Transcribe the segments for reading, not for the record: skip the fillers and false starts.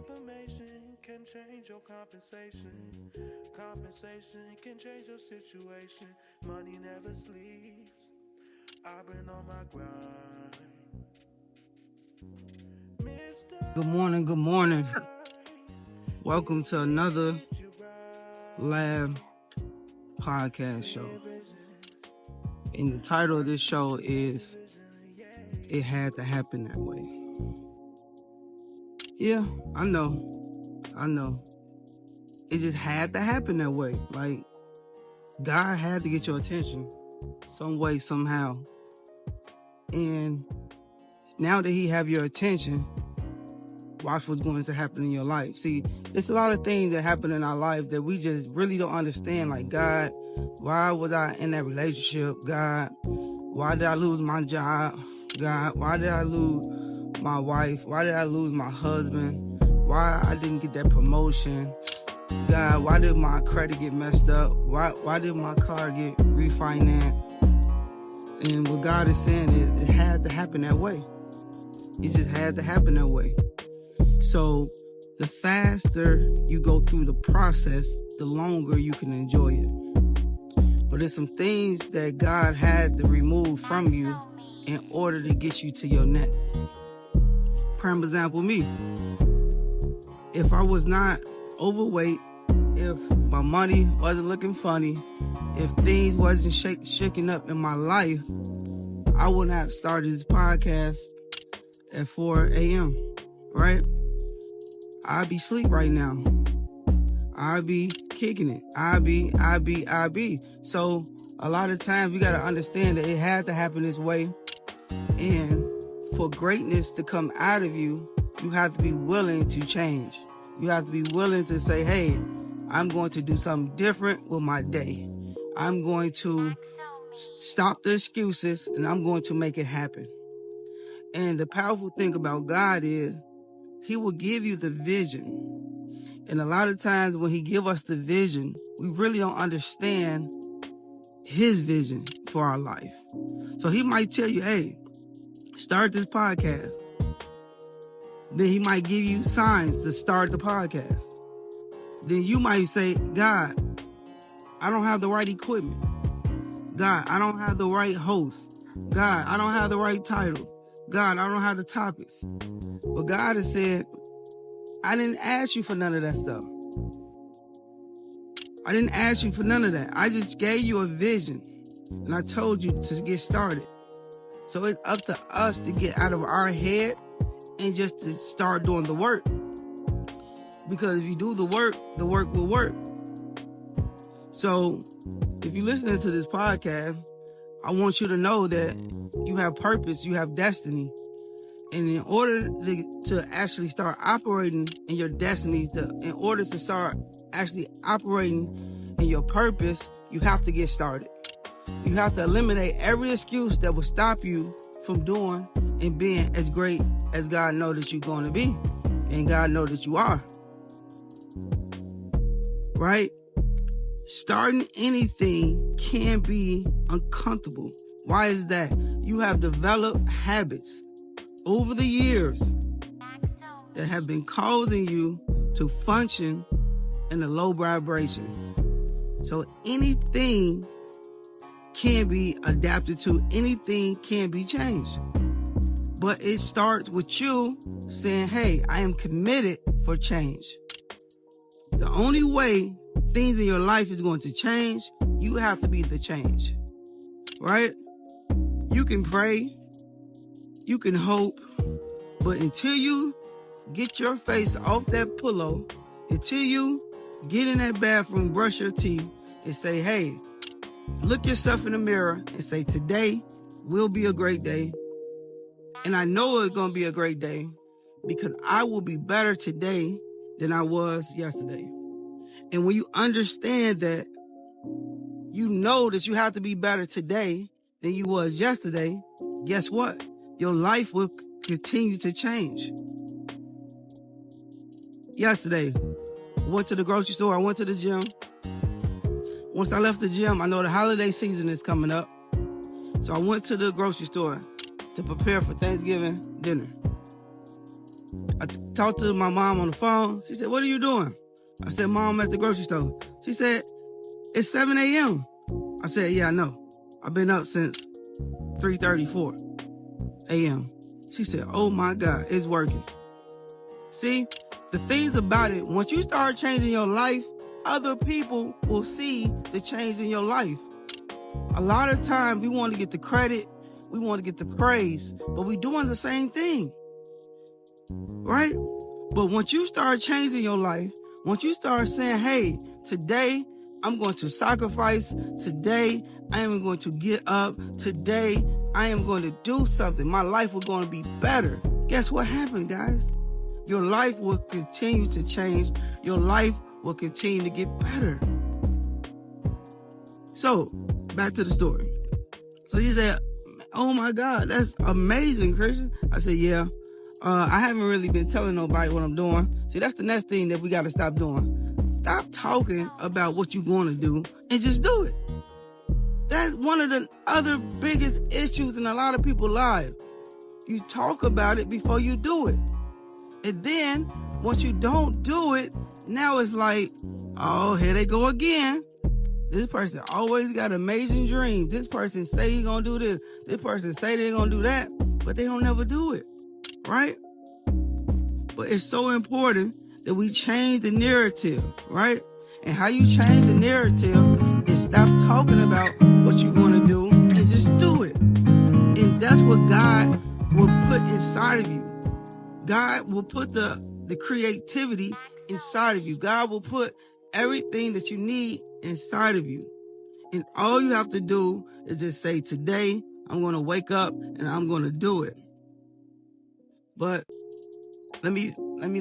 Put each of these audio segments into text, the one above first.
Information can change your compensation. Compensation can change your situation. Money never sleeps. I've been on my grind. Good morning, good morning. Welcome to another Lab podcast show. And the title of this show is It Had to Happen That Way. Yeah, I know. It just had to happen that way. Like, God had to get your attention some way, somehow. And now that He have your attention, watch what's going to happen in your life. See, there's a lot of things that happen in our life that we just really don't understand. Like, God, why was I in that relationship? God, why did I lose my job? God, why did I lose my wife? Why did I lose my husband? Why I didn't get that promotion? God, why did my credit get messed up? Why did my car get refinanced? And what God is saying is it had to happen that way. It just had to happen that way. So the faster you go through the process, the longer you can enjoy it. But there's some things that God had to remove from you in order to get you to your next. Prime example, me. If I was not overweight, if my money wasn't looking funny, if things wasn't shaking up in my life, I wouldn't have started this podcast at 4 a.m., right? I'd be asleep right now. I'd be kicking it. I'd be. So a lot of times we got to understand that it had to happen this way. And for greatness to come out of you, you have to be willing to change. You have to be willing to say, hey, I'm going to do something different with my day. I'm going to stop the excuses and I'm going to make it happen. And the powerful thing about God is He will give you the vision. And a lot of times when He give us the vision, we really don't understand His vision for our life. So He might tell you, hey, start this podcast. Then He might give you signs to start the podcast. Then you might say, God, I don't have the right equipment. God, I don't have the right host. God, I don't have the right title. God, I don't have the topics. But God has said, I didn't ask you for none of that stuff. I didn't ask you for none of that. I just gave you a vision. And I told you to get started. So it's up to us to get out of our head and just to start doing the work. Because if you do the work will work. So if you're listening to this podcast, I want you to know that you have purpose, you have destiny. And in order to actually start operating in your destiny, in order to start actually operating in your purpose, you have to get started. You have to eliminate every excuse that will stop you from doing and being as great as God knows that you're going to be. And God knows that you are. Right? Starting anything can be uncomfortable. Why is that? You have developed habits over the years that have been causing you to function in a low vibration. So anything can be adapted to, anything can be changed. But it starts with you saying, hey, I am committed for change. The only way things in your life is going to change, you have to be the change. Right? You can pray, you can hope, but until you get your face off that pillow, until you get in that bathroom, brush your teeth, and say, hey, look yourself in the mirror and say, today will be a great day. And I know it's going to be a great day because I will be better today than I was yesterday. And when you understand that, you know that you have to be better today than you was yesterday, guess what? Your life will continue to change. Yesterday, I went to the grocery store, I went to the gym. Once I left the gym, I know the holiday season is coming up. So I went to the grocery store to prepare for Thanksgiving dinner. I talked to my mom on the phone. She said, what are you doing? I said, Mom, I'm at the grocery store. She said, it's 7 a.m. I said, yeah, I know. I've been up since 3:34 a.m. She said, oh my God, it's working. See, the things about it, once you start changing your life, other people will see the change in your life. A lot of times we want to get the credit, we want to get the praise, but we're doing the same thing, right? But once you start changing your life, once you start saying, hey, today I'm going to sacrifice, today I am going to get up, today I am going to do something, my life is going to be better. Guess what happened, guys? Your life will continue to change. Your life will continue to get better. So, back to the story. So he said, oh my God, that's amazing, Christian. I said, yeah. I haven't really been telling nobody what I'm doing. See, that's the next thing that we got to stop doing. Stop talking about what you're going to do and just do it. That's one of the other biggest issues in a lot of people's lives. You talk about it before you do it. And then, once you don't do it, now it's like, oh, here they go again. This person always got amazing dreams. This person say he's going to do this. This person say they're going to do that. But they don't never do it. Right? But it's so important that we change the narrative, right? And how you change the narrative is stop talking about what you're going to do and just do it. And that's what God will put inside of you. God will put the creativity inside of you. God will put everything that you need inside of you. And all you have to do is just say, today I'm going to wake up and I'm going to do it. But let me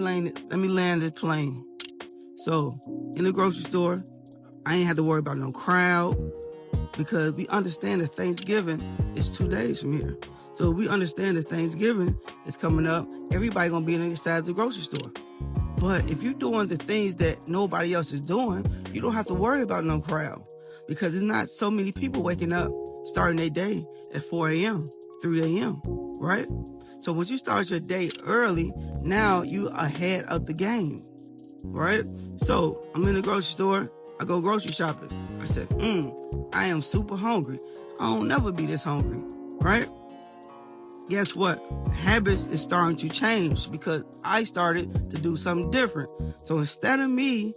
land it plain. So in the grocery store, I ain't have to worry about no crowd because we understand that Thanksgiving is 2 days from here. So we understand that Thanksgiving is coming up. Everybody gonna be inside the grocery store. But if you're doing the things that nobody else is doing, you don't have to worry about no crowd because there's not so many people waking up, starting their day at 4 a.m., 3 a.m., right? So once you start your day early, now you ahead of the game, right? So I'm in the grocery store. I go grocery shopping. I said, I am super hungry. I don't never be this hungry, right? Guess what? Habits is starting to change because I started to do something different. So instead of me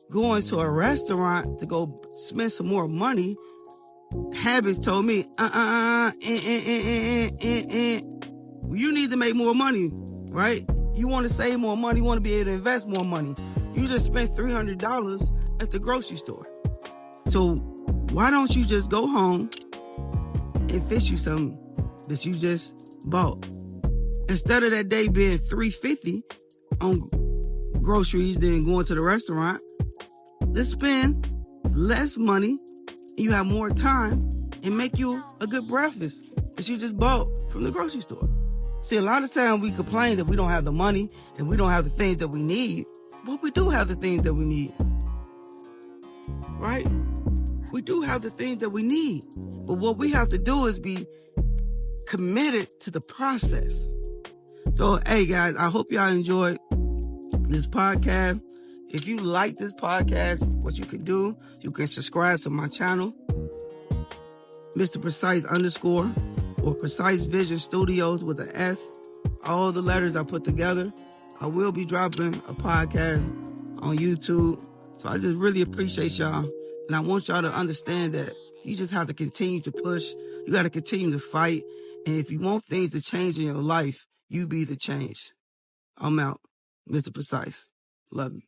going to a restaurant to go spend some more money, habits told me, you need to make more money, right? You want to save more money, you want to be able to invest more money. You just spent $300 at the grocery store. So why don't you just go home and fix you something that you just bought? Instead of that day being $350 on groceries than going to the restaurant, let's spend less money and you have more time and make you a good breakfast that you just bought from the grocery store. See, a lot of times we complain that we don't have the money and we don't have the things that we need, but we do have the things that we need, right? We do have the things that we need, but what we have to do is be committed to the process. So, hey guys, I hope y'all enjoyed this podcast. If you like this podcast, what you can do, you can subscribe to my channel, Mr. Precise _ or Precise Vision Studios with an S. All the letters I put together. I will be dropping a podcast on YouTube. So I just really appreciate y'all. And I want y'all to understand that you just have to continue to push. You got to continue to fight. And if you want things to change in your life, you be the change. I'm out. Mr. Precise. Love you.